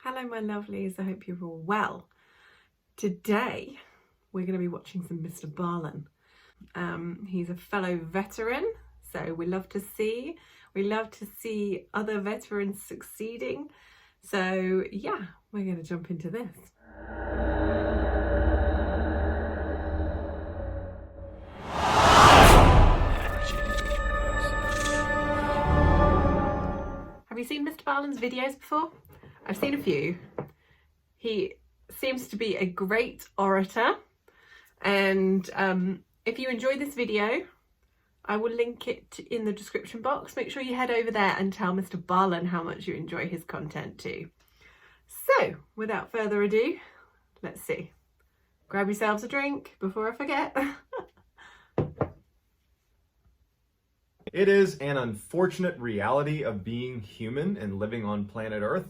Hello my lovelies, I hope you're all well. Today we're going to be watching some Mr. Barlin. He's a fellow veteran, so we love to see other veterans succeeding. So yeah, we're going to jump into this. Have you seen Mr. Barlin's videos before? I've seen a few. He seems to be a great orator, and if you enjoy this video, I will link it in the description box. Make sure you head over there and tell Mr. Barlin how much you enjoy his content too. So, without further ado, let's see. Grab yourselves a drink before I forget. It is an unfortunate reality of being human and living on planet Earth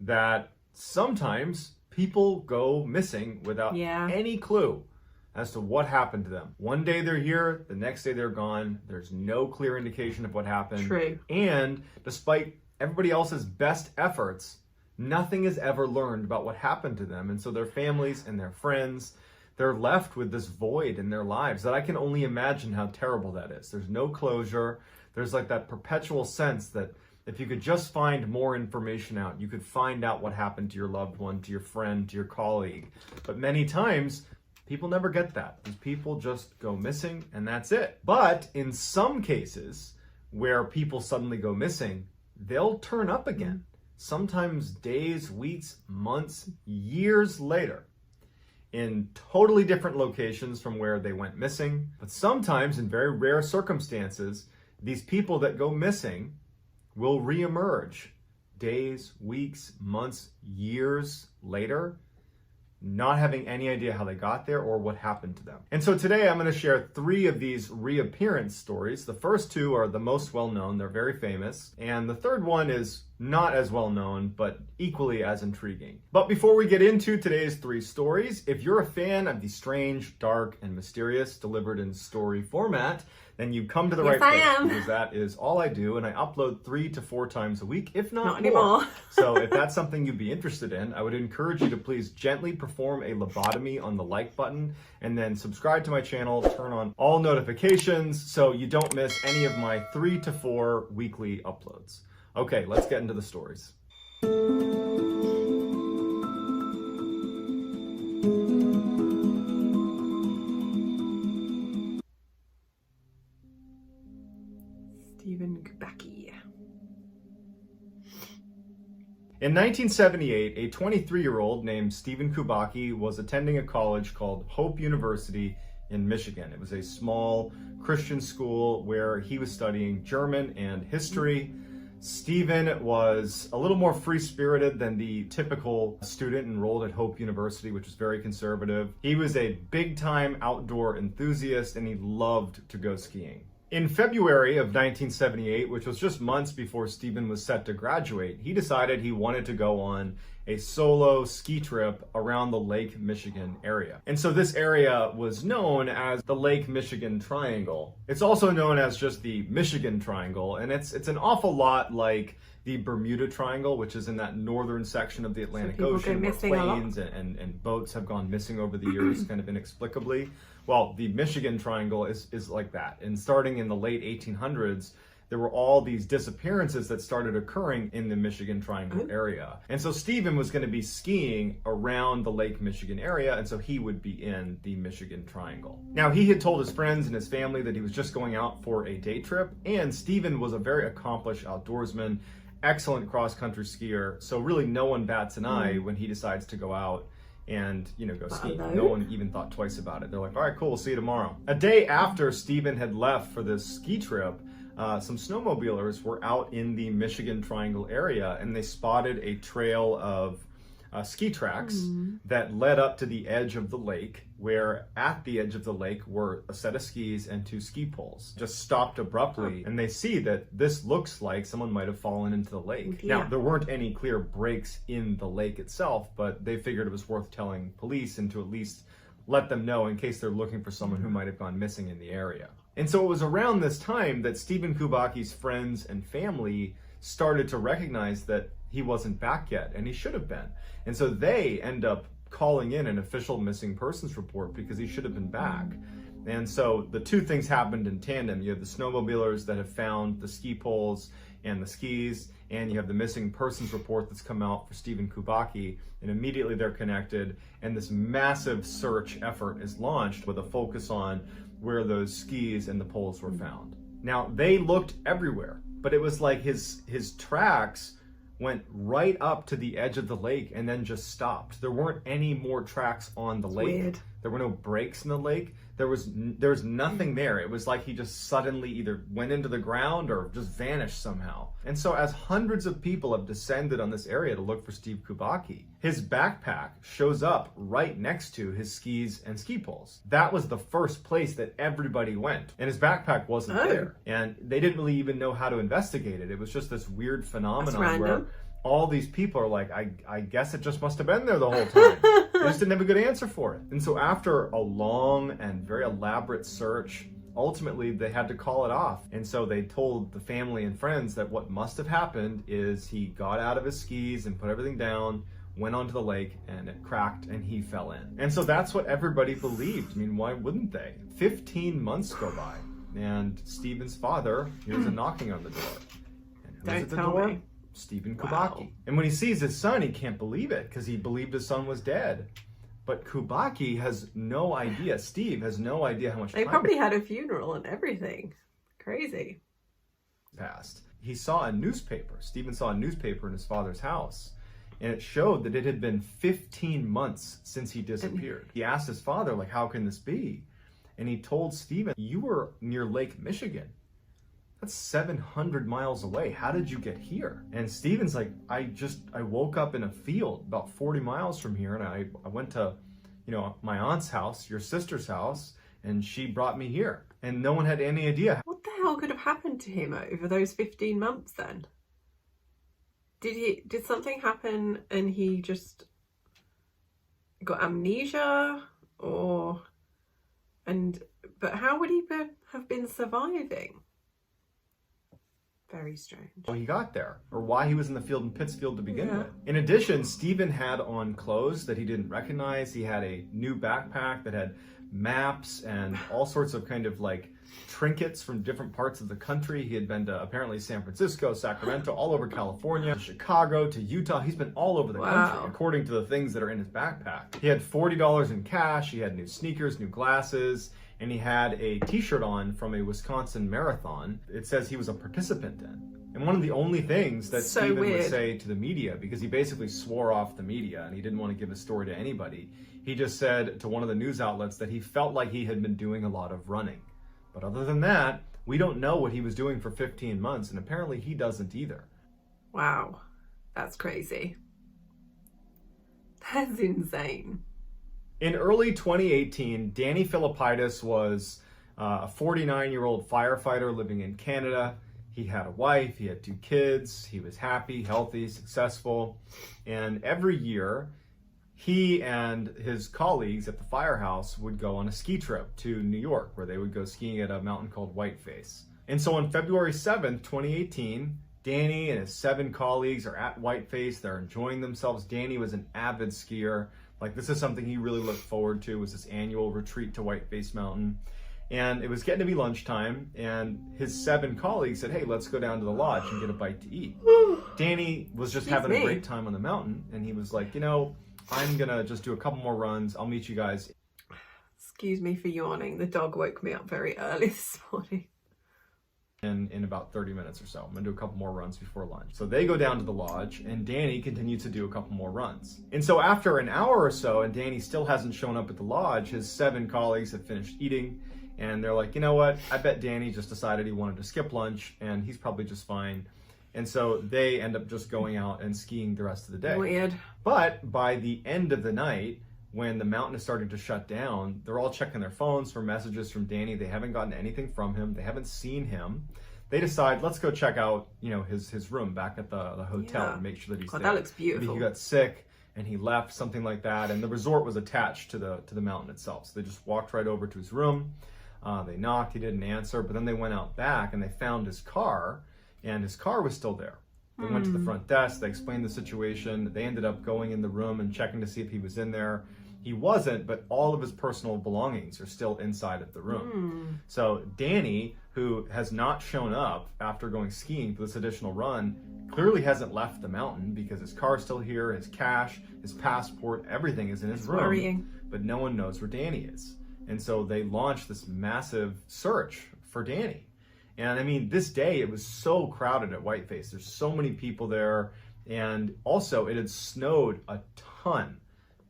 that sometimes people go missing without any clue as to what happened to them. One day they're here, the next day they're gone. There's no clear indication of what happened. True. And despite everybody else's best efforts, nothing is ever learned about what happened to them. And so their families and their friends, they're left with this void in their lives that I can only imagine how terrible that is. There's no closure. There's like that perpetual sense that if you could just find more information out, you could find out what happened to your loved one, to your friend, to your colleague. But many times, people never get that. These people just go missing and that's it. But in some cases where people suddenly go missing, they'll turn up again. Sometimes days, weeks, months, years later, in totally different locations from where they went missing. But sometimes, in very rare circumstances, these people that go missing will reemerge days, weeks, months, years later, not having any idea how they got there or what happened to them. And so today I'm going to share 3 of these reappearance stories. The first 2 are the most well-known, they're very famous, and the third one is not as well-known, but equally as intriguing. But before we get into today's 3 stories, if you're a fan of the strange, dark, and mysterious delivered in story format, then you've come to the right place, because that is all I do, and I upload 3 to 4 times a week, if not more. Anymore. So if that's something you'd be interested in, I would encourage you to please gently perform a lobotomy on the like button, and then subscribe to my channel, turn on all notifications so you don't miss any of my 3 to 4 weekly uploads. Okay, let's get into the stories. Kubaki. In 1978, a 23-year-old named Stephen Kubaki was attending a college called Hope University in Michigan. It was a small Christian school where he was studying German and history. Stephen was a little more free-spirited than the typical student enrolled at Hope University, which was very conservative. He was a big-time outdoor enthusiast and he loved to go skiing. In February of 1978, which was just months before Stephen was set to graduate, he decided he wanted to go on a solo ski trip around the Lake Michigan area. And so this area was known as the Lake Michigan Triangle. It's also known as just the Michigan Triangle, and it's an awful lot like the Bermuda Triangle, which is in that northern section of the Atlantic Ocean, where planes and boats have gone missing over the years kind of inexplicably. Well, the Michigan Triangle is like that. And starting in the late 1800s, there were all these disappearances that started occurring in the Michigan Triangle area. And so Stephen was going to be skiing around the Lake Michigan area, and so he would be in the Michigan Triangle. Now, he had told his friends and his family that he was just going out for a day trip, and Stephen was a very accomplished outdoorsman, excellent cross-country skier, so really no one bats an eye when he decides to go out and, go skiing. No one even thought twice about it. They're like, all right, cool, we'll see you tomorrow. A day after Stephen had left for this ski trip, some snowmobilers were out in the Michigan Triangle area, and they spotted a trail of ski tracks that led up to the edge of the lake, where at the edge of the lake were a set of skis and 2 ski poles. Just stopped abruptly, and they see that this looks like someone might have fallen into the lake. Now, there weren't any clear breaks in the lake itself, but they figured it was worth telling police and to at least let them know in case they're looking for someone who might have gone missing in the area. And so it was around this time that Stephen Kubaki's friends and family started to recognize that he wasn't back yet, and he should have been. And so they end up calling in an official missing persons report because he should have been back. And so the two things happened in tandem. You have the snowmobilers that have found the ski poles and the skis, and you have the missing persons report that's come out for Stephen Kubaki, and immediately they're connected, and this massive search effort is launched with a focus on where those skis and the poles were found. Now, they looked everywhere, but it was like his tracks went right up to the edge of the lake and then just stopped. There weren't any more tracks on the lake. Weird. There were no breaks in the lake. There was nothing there. It was like he just suddenly either went into the ground or just vanished somehow. And so as hundreds of people have descended on this area to look for Steve Kubaki, his backpack shows up right next to his skis and ski poles. That was the first place that everybody went. And his backpack wasn't there. And they didn't really even know how to investigate it. It was just this weird phenomenon where all these people are like, I guess it just must have been there the whole time. They just didn't have a good answer for it. And so after a long and very elaborate search, ultimately they had to call it off. And so they told the family and friends that what must have happened is he got out of his skis and put everything down, went onto the lake, and it cracked and he fell in. And so that's what everybody believed. I mean, why wouldn't they? 15 months go by, and Stephen's father hears a knocking on the door. And who's at the door? Stephen Kubaki. Wow. And when he sees his son, he can't believe it because he believed his son was dead. But Kubaki has no idea. Steve has no idea how much time they probably had a funeral and everything. Crazy. Passed. He saw a newspaper. Stephen saw a newspaper in his father's house, and it showed that it had been 15 months since he disappeared. He asked his father, like, how can this be? And he told Stephen, you were near Lake Michigan. That's 700 miles away. How did you get here? And Stephen's like, I woke up in a field about 40 miles from here, and I went to, my aunt's house, your sister's house, and she brought me here. And no one had any idea. What the hell could have happened to him over those 15 months then? Did something happen and he just got amnesia, but how would he have been surviving? Very strange. How he got there, or why he was in the field in Pittsfield to begin with. In addition, Stephen had on clothes that he didn't recognize. He had a new backpack that had maps and all sorts of kind of like trinkets from different parts of the country. He had been to apparently San Francisco, Sacramento, all over California, to Chicago, to Utah. He's been all over the country, according to the things that are in his backpack. He had $40 in cash. He had new sneakers, new glasses, and he had a t-shirt on from a Wisconsin marathon. It says he was a participant in. And one of the only things that Stephen would say to the media, because he basically swore off the media and he didn't want to give his story to anybody, he just said to one of the news outlets that he felt like he had been doing a lot of running. But other than that, we don't know what he was doing for 15 months, and apparently he doesn't either. Wow, that's crazy. That's insane. In early 2018, Danny Phillips was a 49-year-old firefighter living in Canada. He had a wife, he had 2 kids, he was happy, healthy, successful, and every year he and his colleagues at the firehouse would go on a ski trip to New York, where they would go skiing at a mountain called Whiteface. And so on February 7th, 2018, Danny and his 7 colleagues are at Whiteface. They're enjoying themselves. Danny was an avid skier. Like, this is something he really looked forward to, was this annual retreat to Whiteface Mountain. And it was getting to be lunchtime, and his 7 colleagues said, hey, let's go down to the lodge and get a bite to eat. Danny was just having a great time on the mountain, and he was like, I'm gonna just do a couple more runs. I'll meet you guys. Excuse me for yawning. The dog woke me up very early this morning. In about 30 minutes or so. I'm gonna do a couple more runs before lunch. So they go down to the lodge, and Danny continues to do a couple more runs. And so after an hour or so, and Danny still hasn't shown up at the lodge, his 7 colleagues have finished eating, and they're like, you know what? I bet Danny just decided he wanted to skip lunch, and he's probably just fine. And so they end up just going out and skiing the rest of the day. Weird. But by the end of the night, when the mountain is starting to shut down, they're all checking their phones for messages from Danny. They haven't gotten anything from him. They haven't seen him. They decide, let's go check out, his room back at the hotel and make sure that he's there. That looks beautiful. Maybe he got sick and he left, something like that. And the resort was attached to the mountain itself. So they just walked right over to his room. They knocked, he didn't answer, but then they went out back and they found his car, and his car was still there. They went to the front desk, they explained the situation, they ended up going in the room and checking to see if he was in there. He wasn't, but all of his personal belongings are still inside of the room. So Danny, who has not shown up after going skiing for this additional run, clearly hasn't left the mountain because his car's still here, his cash, his passport, everything is in his room. Worrying. But no one knows where Danny is. And so they launched this massive search for Danny. And I mean, this day it was so crowded at Whiteface. There's so many people there. And also it had snowed a ton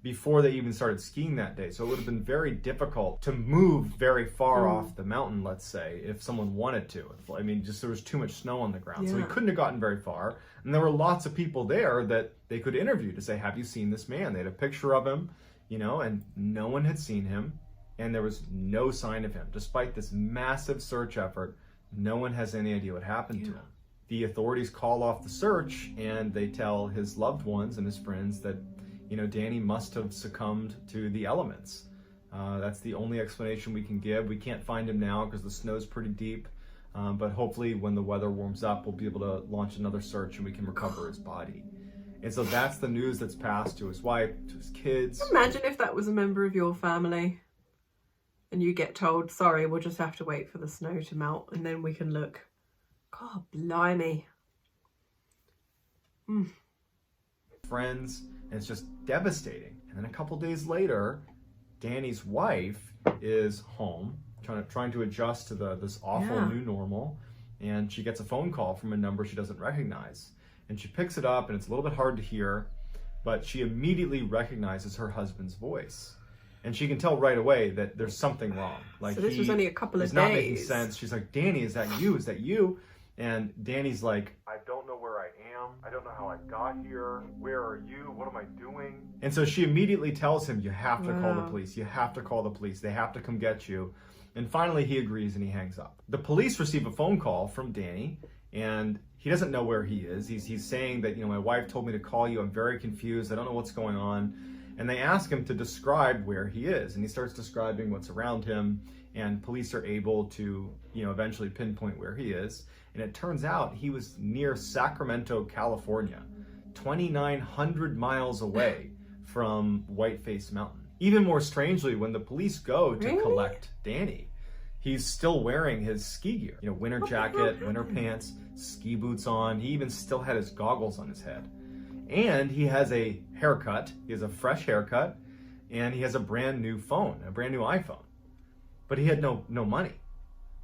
before they even started skiing that day. So it would have been very difficult to move very far off the mountain, let's say, if someone wanted to. I mean, just there was too much snow on the ground. So he couldn't have gotten very far. And there were lots of people there that they could interview to say, have you seen this man? They had a picture of him, you know, and no one had seen him. And there was no sign of him. Despite this massive search effort, no one has any idea what happened to him. The authorities call off the search and they tell his loved ones and his friends that, you know, Danny must have succumbed to the elements. That's the only explanation we can give. We can't find him now because the snow's pretty deep. But hopefully when the weather warms up, we'll be able to launch another search and we can recover his body. And so that's the news that's passed to his wife, to his kids. Imagine if that was a member of your family and you get told, sorry, we'll just have to wait for the snow to melt and then we can look. God, blimey. Friends, and it's just devastating. And then a couple days later, Danny's wife is home, trying to adjust to this awful new normal, and she gets a phone call from a number she doesn't recognize. And she picks it up, and it's a little bit hard to hear, but she immediately recognizes her husband's voice. And she can tell right away that there's something wrong. Like, so this was only a couple of days. It's not making sense. She's like, Danny, is that you? Is that you? And Danny's like, I don't know where I am. I don't know how I got here. Where are you? What am I doing? And so she immediately tells him, you have to call the police. You have to call the police. They have to come get you. And finally he agrees and he hangs up. The police receive a phone call from Danny and he doesn't know where he is. He's saying that, you know, my wife told me to call you. I'm very confused. I don't know what's going on. And they ask him to describe where he is. And he starts describing what's around him. And police are able to, you know, eventually pinpoint where he is. And it turns out he was near Sacramento, California, 2,900 miles away from Whiteface Mountain. Even more strangely, when the police go to collect Danny, he's still wearing his ski gear. You know, winter jacket, winter pants, ski boots on. He even still had his goggles on his head. And he has a haircut. He has a fresh haircut. And he has a brand new phone, a brand new iPhone. But he had no money.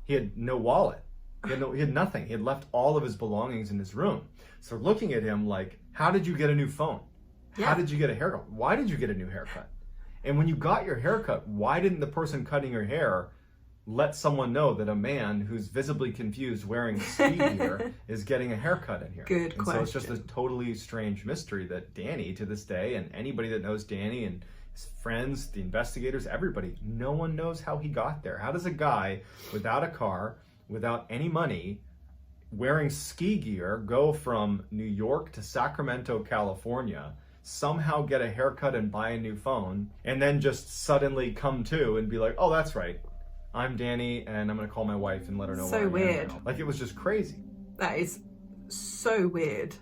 He had no wallet. He had nothing. He had left all of his belongings in his room. So looking at him like, how did you get a new phone? How did you get a haircut? Why did you get a new haircut? And when you got your haircut, why didn't the person cutting your hair let someone know that a man who's visibly confused wearing ski gear is getting a haircut in here? Good question. So it's just a totally strange mystery that Danny, to this day, and anybody that knows Danny and his friends, the investigators, everybody, no one knows how he got there. How does a guy without a car, without any money, wearing ski gear, go from New York to Sacramento, California, somehow get a haircut and buy a new phone, and then just suddenly come to and be like, oh, that's right, I'm Danny, and I'm going to call my wife and let her know so where I am weird. now. Like, it was just crazy. That is so weird.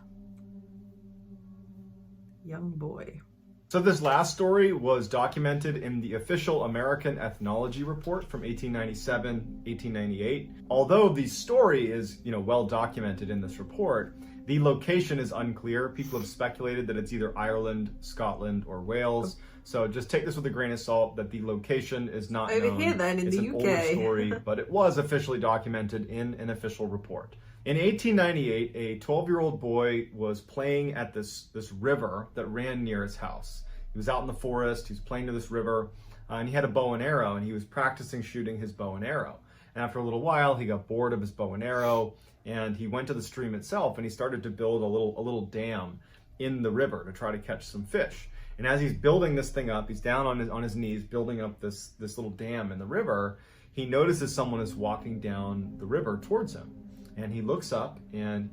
Young boy. So this last story was documented in the official American Ethnology Report from 1897, 1898. Although the story is, you know, well documented in this report, the location is unclear. People have speculated that it's either Ireland, Scotland, or Wales. So just take this with a grain of salt that the location is not known. Over here then, in it's the an UK. older story, but it was officially documented in an official report. In 1898, a 12-year-old boy was playing at this river that ran near his house. He was out in the forest, he was playing to this river, and he had a bow and arrow, and he was practicing shooting his bow and arrow. And after a little while, he got bored of his bow and arrow, and he went to the stream itself, and he started to build a little dam in the river to try to catch some fish. And as he's building this thing up, he's down on his knees building up this little dam in the river, he notices someone is walking down the river towards him. And he looks up, and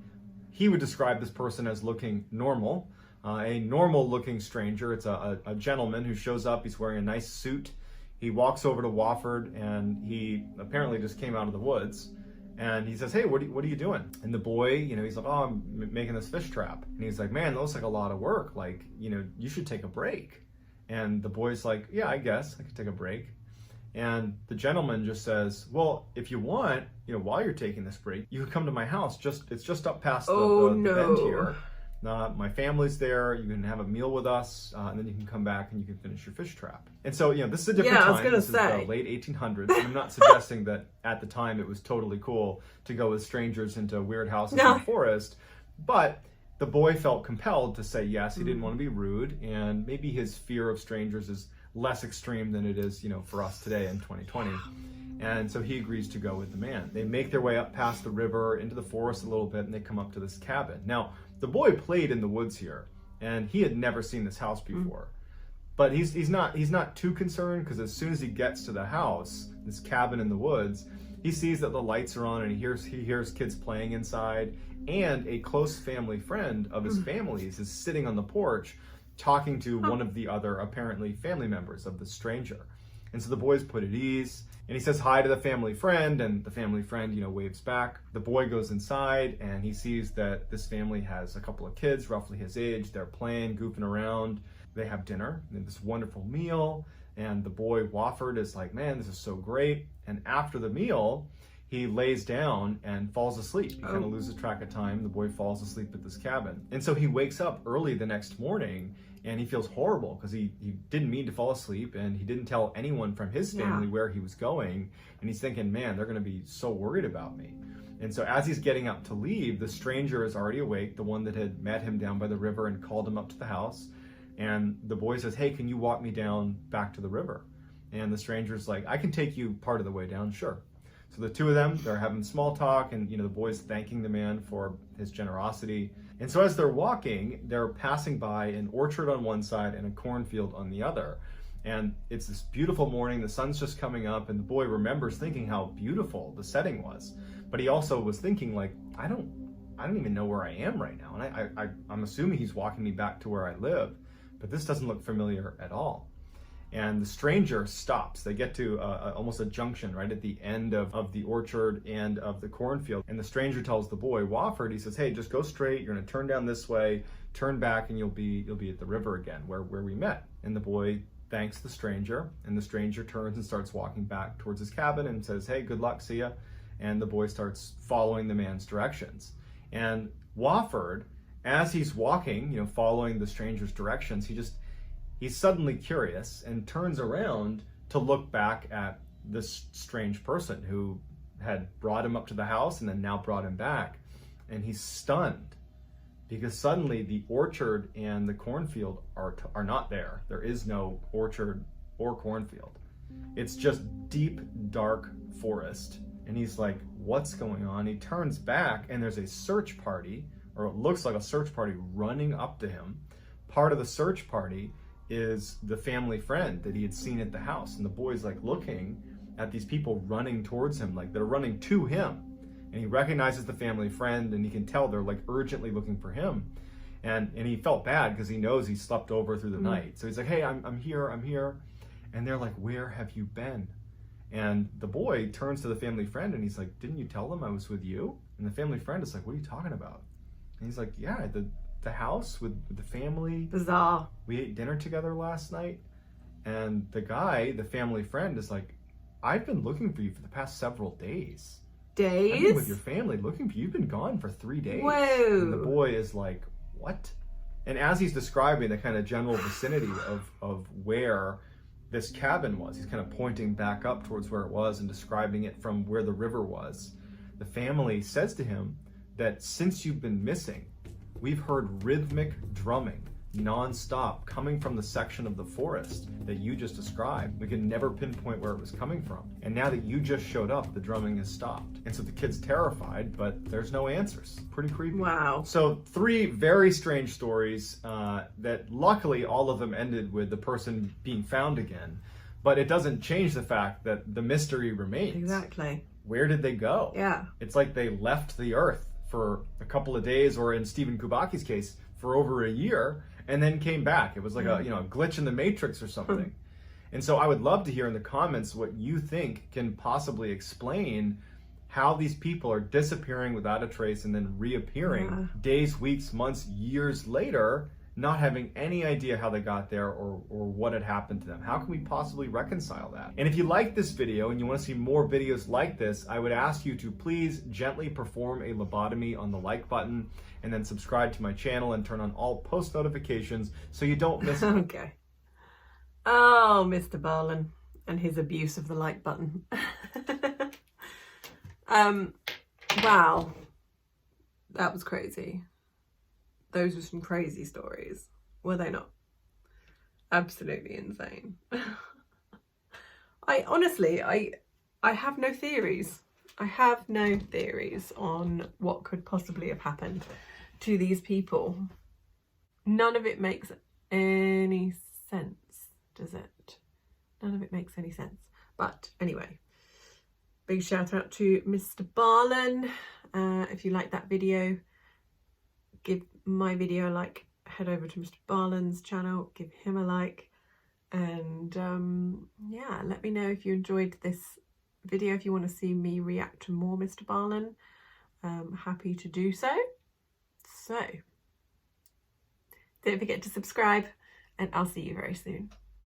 he would describe this person as looking normal, a normal-looking stranger. It's a gentleman who shows up. He's wearing a nice suit. He walks over to Wofford, and he apparently just came out of the woods. And he says, hey, what are you doing? And the boy, he's like, oh, I'm making this fish trap. And he's like, man, that looks like a lot of work. Like, you should take a break. And the boy's like, yeah, I guess I could take a break. And the gentleman just says, well, if you want, while you're taking this break, you can come to my house. It's just up past the bend here. My family's there. You can have a meal with us, and then you can come back and you can finish your fish trap. And so, this is a different time. I was going to say. Is the late 1800s. And I'm not suggesting that at the time it was totally cool to go with strangers into weird houses in the forest. But the boy felt compelled to say yes. He didn't want to be rude, and maybe his fear of strangers is less extreme than it is, for us today in 2020. And so he agrees to go with the man. They make their way up past the river into the forest a little bit, and they come up to this cabin. Now, the boy played in the woods here, and he had never seen this house before. But he's not too concerned, because as soon as he gets to the house, this cabin in the woods, he sees that the lights are on, and he hears kids playing inside, and a close family friend of his family's is sitting on the porch talking to one of the other apparently family members of the stranger. And so the boy's put at ease, and he says hi to the family friend, and the family friend, waves back. The boy goes inside, and he sees that this family has a couple of kids, roughly his age. They're playing, goofing around. They have dinner, and this wonderful meal, and the boy, Wofford, is like, man, this is so great. And after the meal, he lays down and falls asleep. He kind of loses track of time. The boy falls asleep at this cabin. And so he wakes up early the next morning, and he feels horrible because he didn't mean to fall asleep, and he didn't tell anyone from his family where he was going. And he's thinking, man, they're going to be so worried about me. And so as he's getting up to leave, the stranger is already awake, the one that had met him down by the river and called him up to the house. And the boy says, hey, can you walk me down back to the river? And the stranger's like, I can take you part of the way down, sure. So the two of them, they're having small talk, and the boy's thanking the man for his generosity. And so as they're walking, they're passing by an orchard on one side and a cornfield on the other. And it's this beautiful morning, the sun's just coming up, and the boy remembers thinking how beautiful the setting was. But he also was thinking, like, I don't even know where I am right now. And I'm assuming he's walking me back to where I live, but this doesn't look familiar at all. And the stranger stops. They get to almost a junction right at the end of the orchard and of the cornfield. And the stranger tells the boy, Wofford, he says, hey, just go straight. You're going to turn down this way, turn back, and you'll be at the river again where we met. And the boy thanks the stranger, and the stranger turns and starts walking back towards his cabin and says, hey, good luck, see ya. And the boy starts following the man's directions. And Wofford, as he's walking, following the stranger's directions, he's suddenly curious and turns around to look back at this strange person who had brought him up to the house and then now brought him back. And he's stunned because suddenly the orchard and the cornfield are not there. There is no orchard or cornfield. It's just deep, dark forest. And he's like, what's going on? He turns back, and there's a search party, or it looks like a search party, running up to him. Part of the search party is the family friend that he had seen at the house. And the boy's like looking at these people running towards him, like they're running to him. And he recognizes the family friend, and he can tell they're like urgently looking for him. And he felt bad because he knows he slept over through the night. So he's like, hey, I'm here. And they're like, where have you been? And the boy turns to the family friend, and he's like, didn't you tell them I was with you? And the family friend is like, what are you talking about? And he's like, yeah, the house with the family. Bizarre. We ate dinner together last night. And the family friend is like, I've been looking for you for the past several days. Days? I've been with your family looking for you. You've been gone for 3 days. Whoa. And the boy is like, what? And as he's describing the kind of general vicinity of where this cabin was, he's kind of pointing back up towards where it was and describing it from where the river was. The family says to him that since you've been missing, we've heard rhythmic drumming non-stop coming from the section of the forest that you just described. We could never pinpoint where it was coming from. And now that you just showed up, the drumming has stopped. And so the kid's terrified, but there's no answers. Pretty creepy. Wow. So 3 very strange stories that luckily all of them ended with the person being found again. But it doesn't change the fact that the mystery remains. Exactly. Where did they go? Yeah. It's like they left the earth for a couple of days, or in Stephen Kubaki's case, for over a year, and then came back. It was like a glitch in the matrix or something. And so I would love to hear in the comments what you think can possibly explain how these people are disappearing without a trace and then reappearing days, weeks, months, years later, not having any idea how they got there or what had happened to them. How can we possibly reconcile that? And if you like this video and you want to see more videos like this, I would ask you to please gently perform a lobotomy on the like button, and then subscribe to my channel and turn on all post notifications so you don't miss it. Okay. Oh, Mr. Barlin and his abuse of the like button. Wow. That was crazy. Those were some crazy stories, were they not? Absolutely insane. I honestly have no theories. I have no theories on what could possibly have happened to these people. None of it makes any sense, does it? None of it makes any sense. But anyway, big shout out to Mr. Barlin. If you like that video, give my video a like. Head over to Mr. Barlin's channel, give him a like, and yeah, let me know if you enjoyed this video. If you want to see me react to more Mr. Barlin, I'm happy to do so. So don't forget to subscribe, and I'll see you very soon.